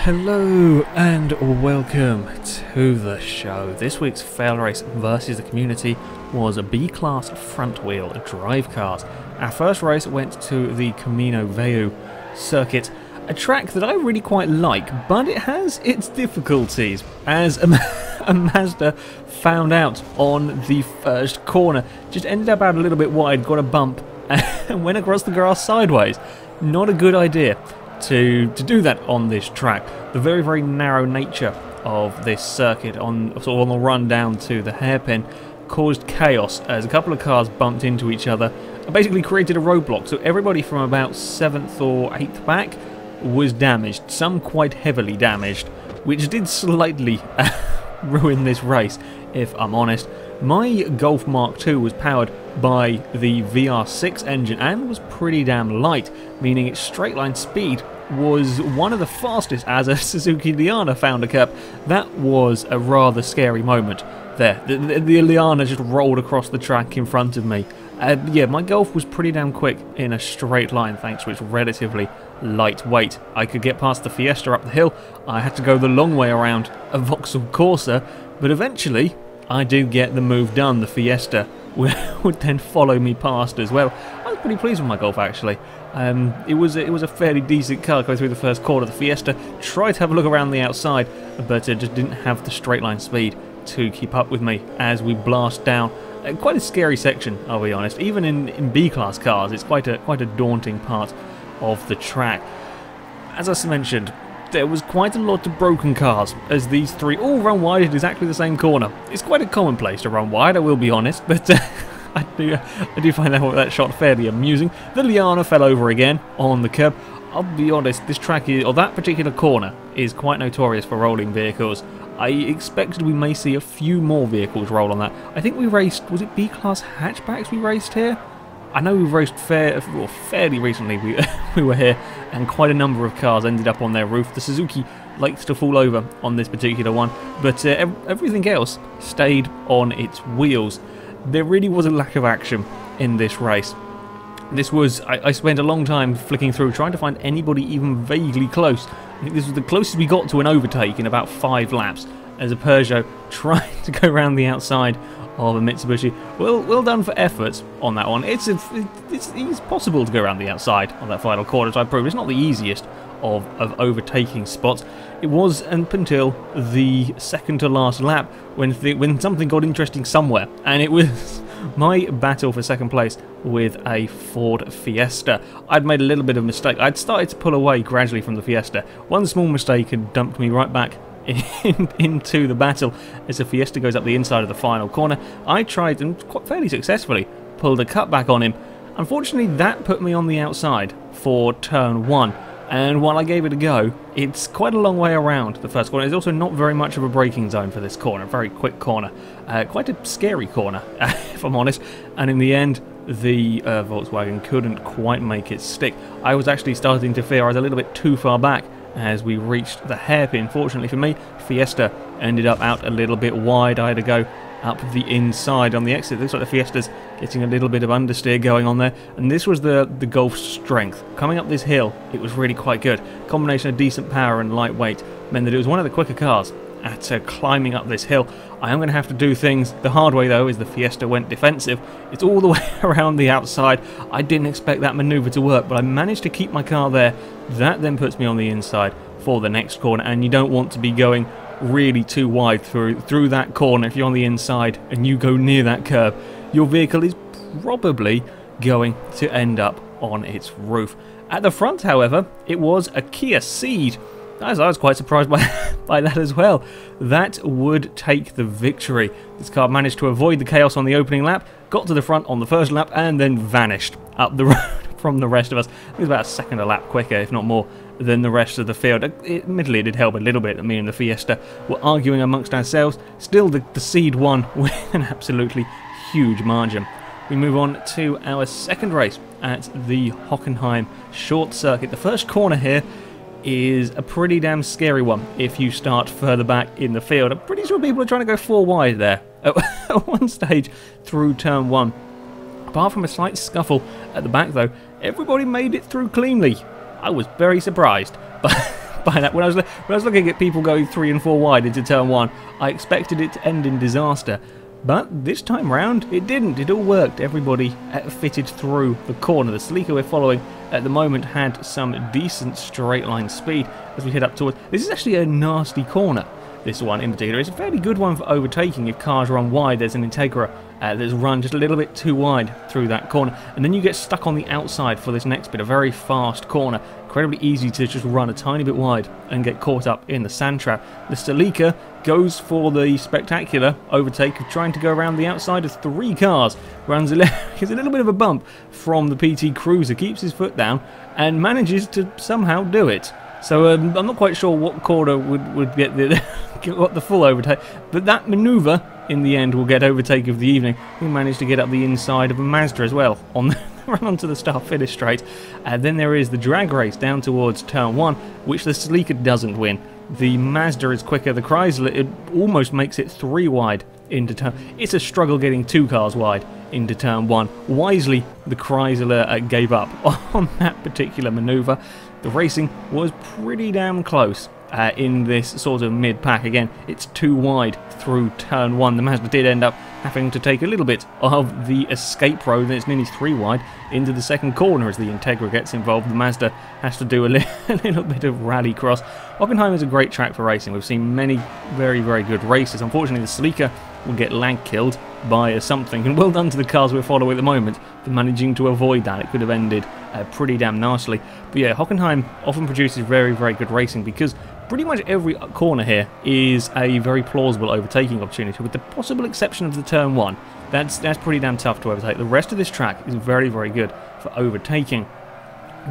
Hello and welcome to the show. This week's FailRace versus the community was a B-Class front-wheel drive cars. Our first race went to the Camino Velo circuit, a track that I really quite like, but it has its difficulties, as a Mazda found out on the first corner. Just ended up out a little bit wide, got a bump, and went across the grass sideways. Not a good idea to do that on this track. The very, very narrow nature of this circuit on the run down to the hairpin caused chaos as a couple of cars bumped into each other and basically created a roadblock. So everybody from about 7th or 8th back was damaged, some quite heavily damaged, which did slightly ruin this race, if I'm honest. My Golf Mark II was powered by the VR6 engine and was pretty damn light, meaning its straight line speed was one of the fastest as a Suzuki Liana found a curb. That was a rather scary moment there. The Liana just rolled across the track in front of me. Yeah, my Golf was pretty damn quick in a straight line thanks to its relatively lightweight. I could get past the Fiesta up the hill. I had to go the long way around a Vauxhall Corsa, but eventually I do get the move done. The Fiesta would then follow me past as well. I was pretty pleased with my Golf actually. It was a fairly decent car going through the first corner. The Fiesta tried to have a look around the outside, but just didn't have the straight line speed to keep up with me as we blast down. Quite a scary section, I'll be honest. Even in B-Class cars, it's quite a daunting part of the track. As I mentioned, there was quite a lot of broken cars as these three all run wide at exactly the same corner. It's quite a common place to run wide, I will be honest, but I do find that shot fairly amusing. The Liana fell over again on the curb. I'll be honest, this track or that particular corner is quite notorious for rolling vehicles. I expected we may see a few more vehicles roll on that. I think we raced, was it B-Class hatchbacks we raced here? I know we've raced fairly recently, we were here, and quite a number of cars ended up on their roof. The Suzuki likes to fall over on this particular one, but everything else stayed on its wheels. There really was a lack of action in this race. This was, I spent a long time flicking through trying to find anybody even vaguely close. I think this was the closest we got to an overtake in about 5 laps as a Peugeot tried to go around the outside of a Mitsubishi. Well done for efforts on that one. It's possible to go around the outside on that final corner, so I proved it's not the easiest of overtaking spots. It was up until the second to last lap when something got interesting somewhere, and it was my battle for second place with a Ford Fiesta. I'd made a little bit of a mistake. I'd started to pull away gradually from the Fiesta. One small mistake had dumped me right back into the battle as the Fiesta goes up the inside of the final corner. I tried, and quite fairly successfully, pulled a cutback on him. Unfortunately, that put me on the outside for turn 1. And while I gave it a go, it's quite a long way around the first corner. There's also not very much of a braking zone for this corner, a very quick corner. Quite a scary corner, if I'm honest. And in the end, the Volkswagen couldn't quite make it stick. I was actually starting to fear I was a little bit too far back as we reached the hairpin. Fortunately for me, Fiesta ended up out a little bit wide. I had to go up the inside on the exit. Looks like the Fiesta's getting a little bit of understeer going on there, and this was the Golf's strength. Coming up this hill, it was really quite good. Combination of decent power and lightweight meant that it was one of the quicker cars at climbing up this hill. I am going to have to do things the hard way though, as the Fiesta went defensive. It's all the way around the outside. I didn't expect that manoeuvre to work, but I managed to keep my car there. That then puts me on the inside for the next corner, and you don't want to be going really too wide through that corner. If you're on the inside and you go near that curb, your vehicle is probably going to end up on its roof. At the front, however, it was a Kia Ceed. I was quite surprised by that as well. That would take the victory. This car managed to avoid the chaos on the opening lap, got to the front on the first lap, and then vanished up the road from the rest of us. It was about a second a lap quicker, if not more, than the rest of the field. Admittedly, it did help a little bit. Me and the Fiesta were arguing amongst ourselves. Still, the Ceed won with an absolutely huge margin. We move on to our second race at the Hockenheim short circuit. The first corner here is a pretty damn scary one if you start further back in the field. I'm pretty sure people are trying to go 4 wide there at one stage through turn 1. Apart from a slight scuffle at the back though, everybody made it through cleanly. I was very surprised by that. When I was looking at people going 3 and 4 wide into turn 1, I expected it to end in disaster. But this time round, it didn't. It all worked. Everybody fitted through the corner. The Celica we're following at the moment had some decent straight line speed as we head up towards... This is actually a nasty corner, this one in particular. It's a fairly good one for overtaking if cars run wide. There's an Integra that's run just a little bit too wide through that corner. And then you get stuck on the outside for this next bit, a very fast corner. Incredibly easy to just run a tiny bit wide and get caught up in the sand trap. The Celica goes for the spectacular overtake of trying to go around the outside of 3 cars. Runs a little bit of a bump from the PT Cruiser, keeps his foot down and manages to somehow do it. So I'm not quite sure what corner would get the full overtake, but that manoeuvre in the end will get overtake of the evening. We managed to get up the inside of a Mazda as well on the run onto the start-finish straight. Then there is the drag race down towards turn 1, which the Celica doesn't win. The Mazda is quicker. The Chrysler, it almost makes it 3 wide into turn. It's a struggle getting 2 cars wide into turn 1. Wisely, the Chrysler gave up on that particular manoeuvre. The racing was pretty damn close in this sort of mid-pack. Again, it's 2 wide through turn 1. The Mazda did end up having to take a little bit of the escape road, and it's nearly 3 wide into the second corner as the Integra gets involved. The Mazda has to do a little bit of rallycross. Hockenheim is a great track for racing. We've seen many very, very good races. Unfortunately, the Celica will get lag killed by something, and well done to the cars we're following at the moment for managing to avoid that. It could have ended pretty damn nastily. But yeah, Hockenheim often produces very, very good racing because pretty much every corner here is a very plausible overtaking opportunity, with the possible exception of the turn 1. That's pretty damn tough to overtake. The rest of this track is very, very good for overtaking.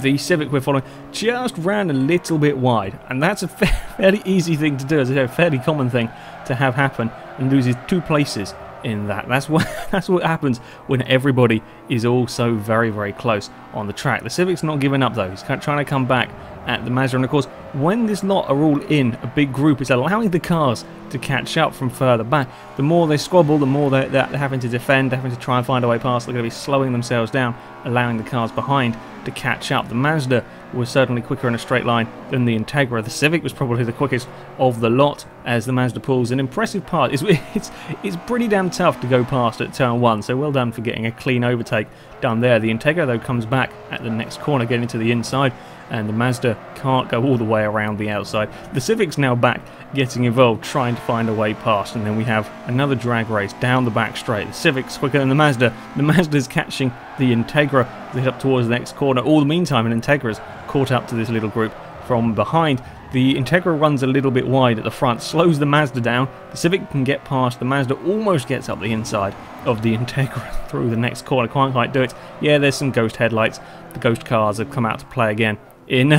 The Civic we're following just ran a little bit wide, and that's a fairly easy thing to do. As I say, a fairly common thing to have happen, and loses 2 places in that. That's what happens when everybody is all so very, very close on the track. The Civic's not giving up though. He's trying to come back at the Mazda, and of course, when this lot are all in a big group, it's allowing the cars to catch up from further back. The more they squabble, the more they're having to defend, having to try and find a way past. They're going to be slowing themselves down, allowing the cars behind to catch up. The Mazda was certainly quicker in a straight line than the Integra. The Civic was probably the quickest of the lot as the Mazda pulls an impressive part. It's pretty damn tough to go past at turn 1, so well done for getting a clean overtake done there. The Integra though comes back at the next corner, getting to the inside, and the Mazda can't go all the way around the outside. The Civic's now back, getting involved, trying to find a way past, and then we have another drag race down the back straight. The Civic's quicker than the Mazda. The Mazda's catching the Integra to head up towards the next corner. All the meantime, an Integra's caught up to this little group from behind. The Integra runs a little bit wide at the front, slows the Mazda down. The Civic can get past. The Mazda almost gets up the inside of the Integra through the next corner. Can't quite do it. Yeah, there's some ghost headlights. The ghost cars have come out to play again in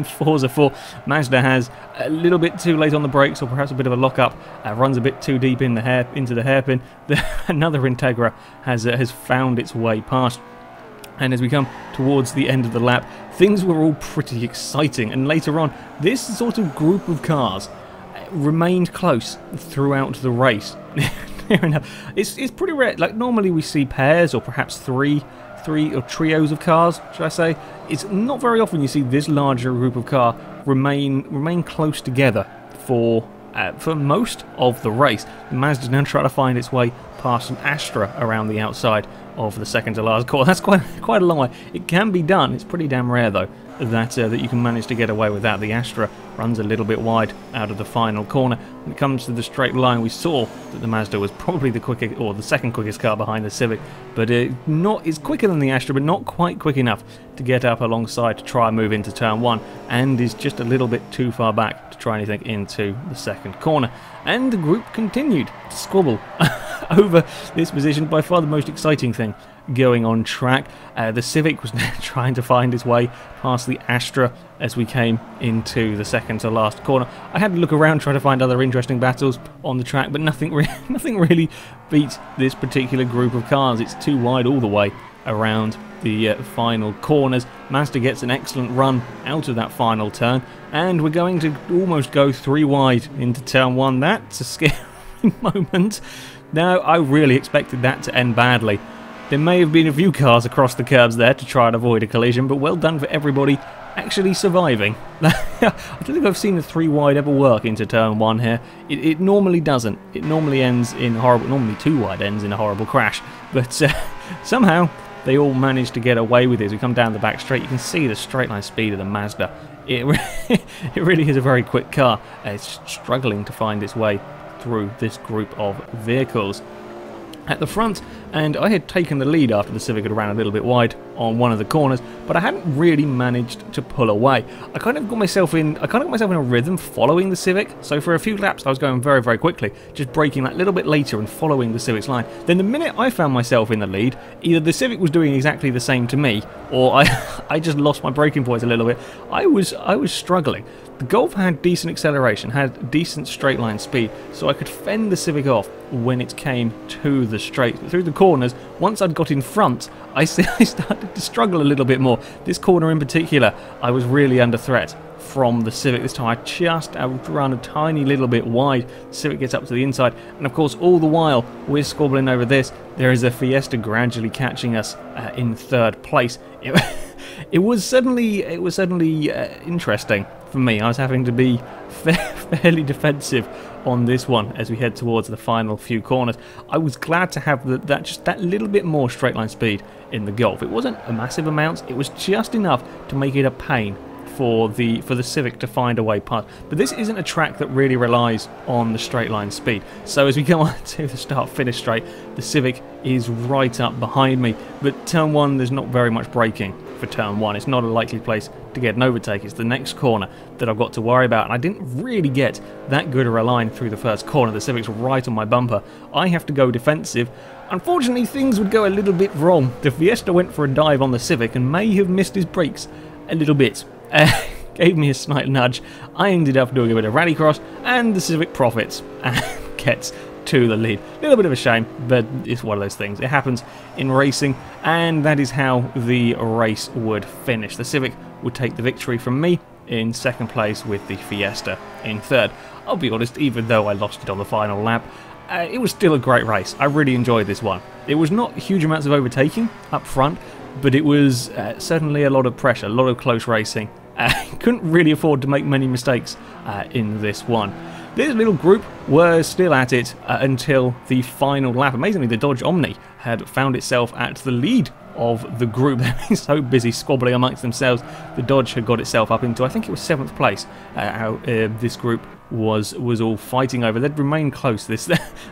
Forza 4. Mazda has a little bit too late on the brakes, or perhaps a bit of a lock-up. Runs a bit too deep in into the hairpin. Another Integra has found its way past. And as we come towards the end of the lap, things were all pretty exciting. And later on, this sort of group of cars remained close throughout the race. It's pretty rare. Like, normally we see pairs or perhaps three or trios of cars, should I say. It's not very often you see this larger group of car remain close together for most of the race. The Mazda now trying to find its way past an Astra around the outside of the second to last corner. That's quite a long way. It can be done. It's pretty damn rare though that you can manage to get away with that. The Astra runs a little bit wide out of the final corner. When it comes to the straight line, we saw that the Mazda was probably the quickest, or the second quickest car behind the Civic, but it's quicker than the Astra, but not quite quick enough to get up alongside to try and move into turn 1, and is just a little bit too far back to try anything into the second corner. And the group continued to squabble over this position. By far the most exciting thing going on track. The Civic was now trying to find its way past the Astra as we came into the second to last corner. I had to look around trying to find other interesting battles on the track, but nothing really beats this particular group of cars. It's too wide all the way around the final corners. Mazda gets an excellent run out of that final turn, and we're going to almost go 3 wide into turn 1. That's a scary moment. Now, I really expected that to end badly. There may have been a few cars across the curbs there to try and avoid a collision, but well done for everybody actually surviving. I don't think I've seen the 3 wide ever work into turn 1 here. It normally doesn't. It normally ends in horrible, normally 2 wide ends in a horrible crash, but somehow they all managed to get away with it. As we come down the back straight, you can see the straight line speed of the Mazda. It really is a very quick car. It's struggling to find its way through this group of vehicles at the front, and I had taken the lead after the Civic had ran a little bit wide on one of the corners, but I hadn't really managed to pull away. I kind of got myself in a rhythm following the Civic, so for a few laps I was going very, very quickly, just braking that little bit later and following the Civic's line. Then the minute I found myself in the lead, either the Civic was doing exactly the same to me, or I just lost my braking points a little bit. I was struggling. The Golf had decent acceleration, had decent straight line speed, so I could fend the Civic off when it came to the straight. But through the corners, once I'd got in front, I started to struggle a little bit more. This corner in particular, I was really under threat from the Civic this time. I just outrun a tiny little bit wide. The Civic gets up to the inside, and of course all the while we're squabbling over this, there is a Fiesta gradually catching us in 3rd place. It was suddenly interesting for me. I was having to be fairly defensive on this one as we head towards the final few corners. I was glad to have that little bit more straight line speed in the Golf. It wasn't a massive amount, it was just enough to make it a pain for the Civic to find a way past. But this isn't a track that really relies on the straight line speed. So as we come on to the start-finish straight, the Civic is right up behind me. But turn 1, there's not very much braking for turn 1. It's not a likely place to get an overtake. It's the next corner that I've got to worry about. And I didn't really get that good of a line through the first corner. The Civic's right on my bumper. I have to go defensive. Unfortunately, things would go a little bit wrong. The Fiesta went for a dive on the Civic and may have missed his brakes a little bit. Gave me a slight nudge. I ended up doing a bit of rallycross, and the Civic profits and gets to the lead. A little bit of a shame, but it's one of those things. It happens in racing, and that is how the race would finish. The Civic would take the victory from me in 2nd place, with the Fiesta in 3rd. I'll be honest, even though I lost it on the final lap, it was still a great race. I really enjoyed this one. It was not huge amounts of overtaking up front, but it was certainly a lot of pressure, a lot of close racing. Couldn't really afford to make many mistakes in this one. This little group were still at it until the final lap. Amazingly, the Dodge Omni had found itself at the lead of the group. They've been so busy squabbling amongst themselves. The Dodge had got itself up into, I think it was 7th place. This group was all fighting over. They'd remained close this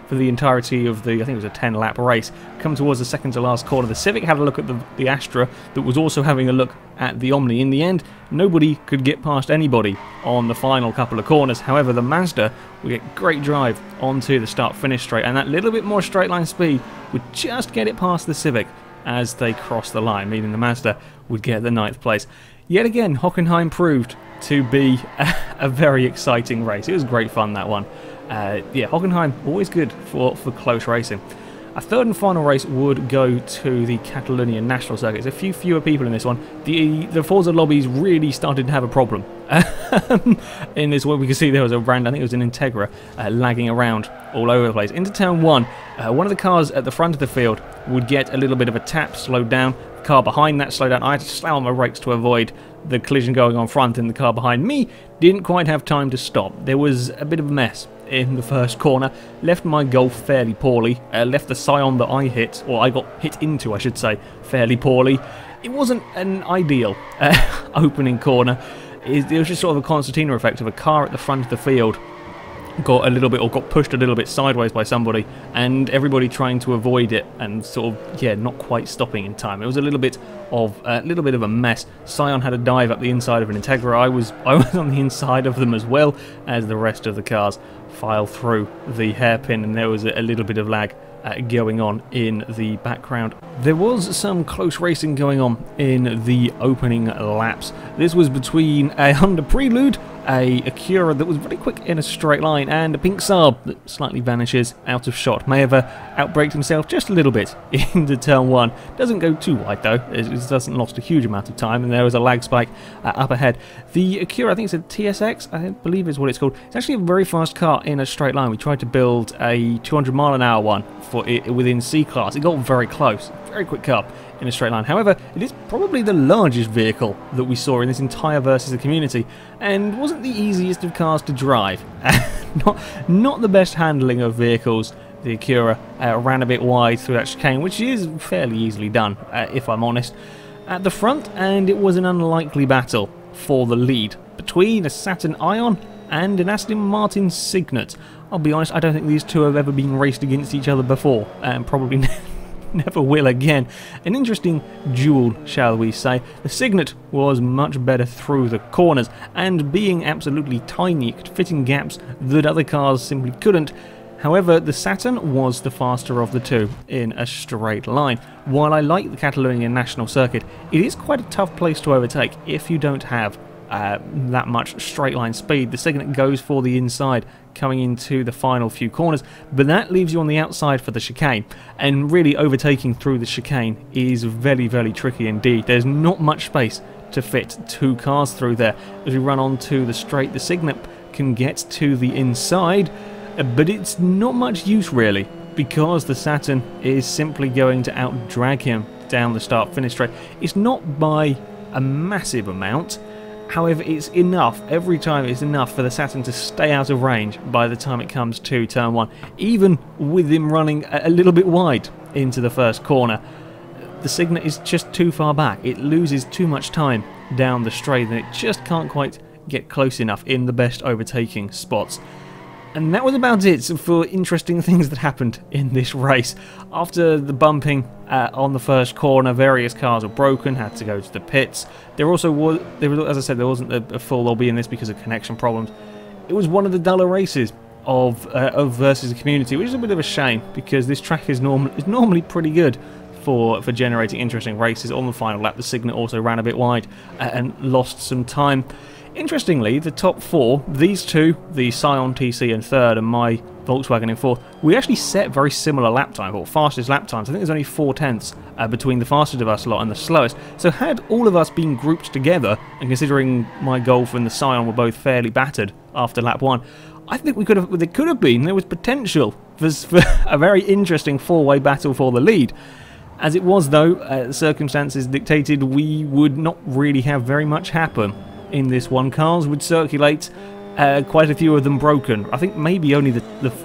for the entirety of the, I think it was a 10-lap race. Come towards the second to last corner, the Civic had a look at the Astra that was also having a look at the Omni. In the end, nobody could get past anybody on the final couple of corners. However, the Mazda would get great drive onto the start-finish straight, and that little bit more straight line speed would just get it past the Civic as they crossed the line, meaning the Mazda would get the 9th place. Yet again, Hockenheim proved to be a very exciting race. It was great fun, that one. Yeah, Hockenheim, always good for close racing. A 3rd and final race would go to the Catalunya National Circuit. There's a few fewer people in this one. The Forza lobbies really started to have a problem. In this one, we can see there was a brand, I think it was an Integra, lagging around all over the place. Into turn 1, one of the cars at the front of the field would get a little bit of a tap, slowed down. The car behind that slowed down. I had to slam on my brakes to avoid the collision going on front, and the car behind me didn't quite have time to stop. There was a bit of a mess in the first corner. Left my Golf fairly poorly. Left the Scion that I hit, or I got hit into, I should say, fairly poorly. It wasn't an ideal opening corner. It was just sort of a concertina effect of a car at the front of the field got a little bit, or got pushed a little bit sideways by somebody, and everybody trying to avoid it and sort of, yeah, not quite stopping in time. It was a little bit of a mess. Scion had a dive up the inside of an Integra. I was on the inside of them as well as the rest of the cars file through the hairpin, and there was a little bit of lag going on in the background. There was some close racing going on in the opening laps. This was between a Honda Prelude, a Acura that was very quick in a straight line, and a pink Saab that slightly vanishes out of shot. May have outbraked himself just a little bit into turn 1. Doesn't go too wide though, it doesn't lost a huge amount of time, and there was a lag spike up ahead. The Acura, I think it's a TSX, I believe is what it's called. It's actually a very fast car in a straight line. We tried to build a 200 mile an hour one for it within C-Class. It got very close. very quick car in a straight line. However, it is probably the largest vehicle that we saw in this entire versus the community, and wasn't the easiest of cars to drive. Not the best handling of vehicles. The Acura ran a bit wide through that chicane, which is fairly easily done, if I'm honest, at the front, and it was an unlikely battle for the lead between a Saturn Ion and an Aston Martin Signet. I'll be honest, I don't think these two have ever been raced against each other before, and probably never will again. An interesting duel, shall we say. The Signet was much better through the corners, and being absolutely tiny, it could fit in gaps that other cars simply couldn't. However, the Saturn was the faster of the two in a straight line. While I like the Catalunya national circuit, it is quite a tough place to overtake if you don't have that much straight line speed. The Signet goes for the inside coming into the final few corners, but that leaves you on the outside for the chicane, and really overtaking through the chicane is very, very tricky indeed. There's not much space to fit two cars through there. As we run onto the straight, the Signet can get to the inside, but it's not much use really, because the Saturn is simply going to out-drag him down the start-finish straight. It's not by a massive amount, however it's enough, every time it's enough for the Saturn to stay out of range by the time it comes to turn 1, even with him running a little bit wide into the first corner. The Signet is just too far back, it loses too much time down the straight, and it just can't quite get close enough in the best overtaking spots. And that was about it for interesting things that happened in this race. After the bumping on the first corner, various cars were broken, had to go to the pits. There also was, as I said, there wasn't a full lobby in this because of connection problems. It was one of the duller races of versus the community, which is a bit of a shame because this track is normally pretty good for generating interesting races. On the final lap, the Signet also ran a bit wide and lost some time. Interestingly, the top four, these two, the Scion TC in third and my Volkswagen in fourth, we actually set very similar lap time, or fastest lap times. I think there's only 4/10 between the fastest of us lot and the slowest. So had all of us been grouped together, and considering my Golf and the Scion were both fairly battered after lap 1, I think there was potential for a very interesting four-way battle for the lead. As it was though, circumstances dictated we would not really have very much happen in this one. Cars would circulate, quite a few of them broken. I think maybe only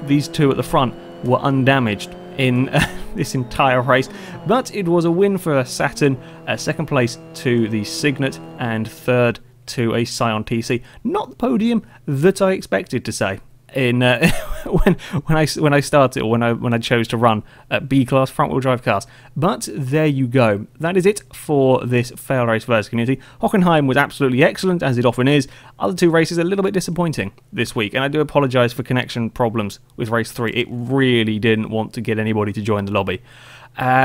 these two at the front were undamaged in this entire race, but it was a win for Saturn, second place to the Signet, and third to a Scion TC. Not the podium that I expected to say in when I started, or when I chose to run B-class front-wheel drive cars. But there you go. That is it for this FailRace versus community. Hockenheim was absolutely excellent, as it often is. Other two races a little bit disappointing this week, and I do apologise for connection problems with race 3. It really didn't want to get anybody to join the lobby.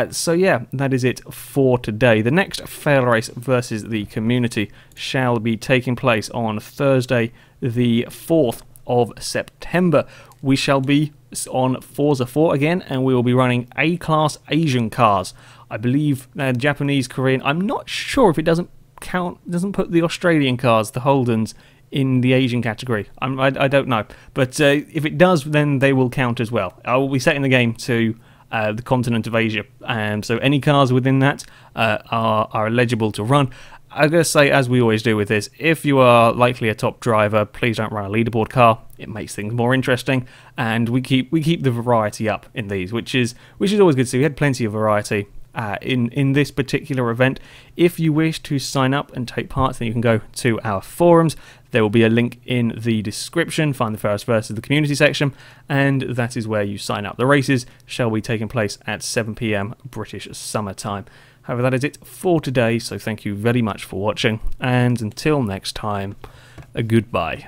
So yeah, that is it for today. The next FailRace versus the community shall be taking place on Thursday, the 4th of September. We shall be on Forza 4 again, and we will be running A-class Asian cars. I believe Japanese, Korean. I'm not sure if it doesn't put the Australian cars, the Holdens, in the Asian category. I don't know, but if it does, then they will count as well. I will be setting the game to the continent of Asia, and so any cars within that are eligible to run. I'm going to say, as we always do with this, if you are likely a top driver, please don't run a leaderboard car. It makes things more interesting, and we keep the variety up in these, which is always good to see. We had plenty of variety in this particular event. If you wish to sign up and take part, then you can go to our forums. There will be a link in the description. Find the FailRace versus the community section, and that is where you sign up. The races shall be taking place at 7 PM British Summer Time. However, that is it for today, so thank you very much for watching, and until next time, a goodbye.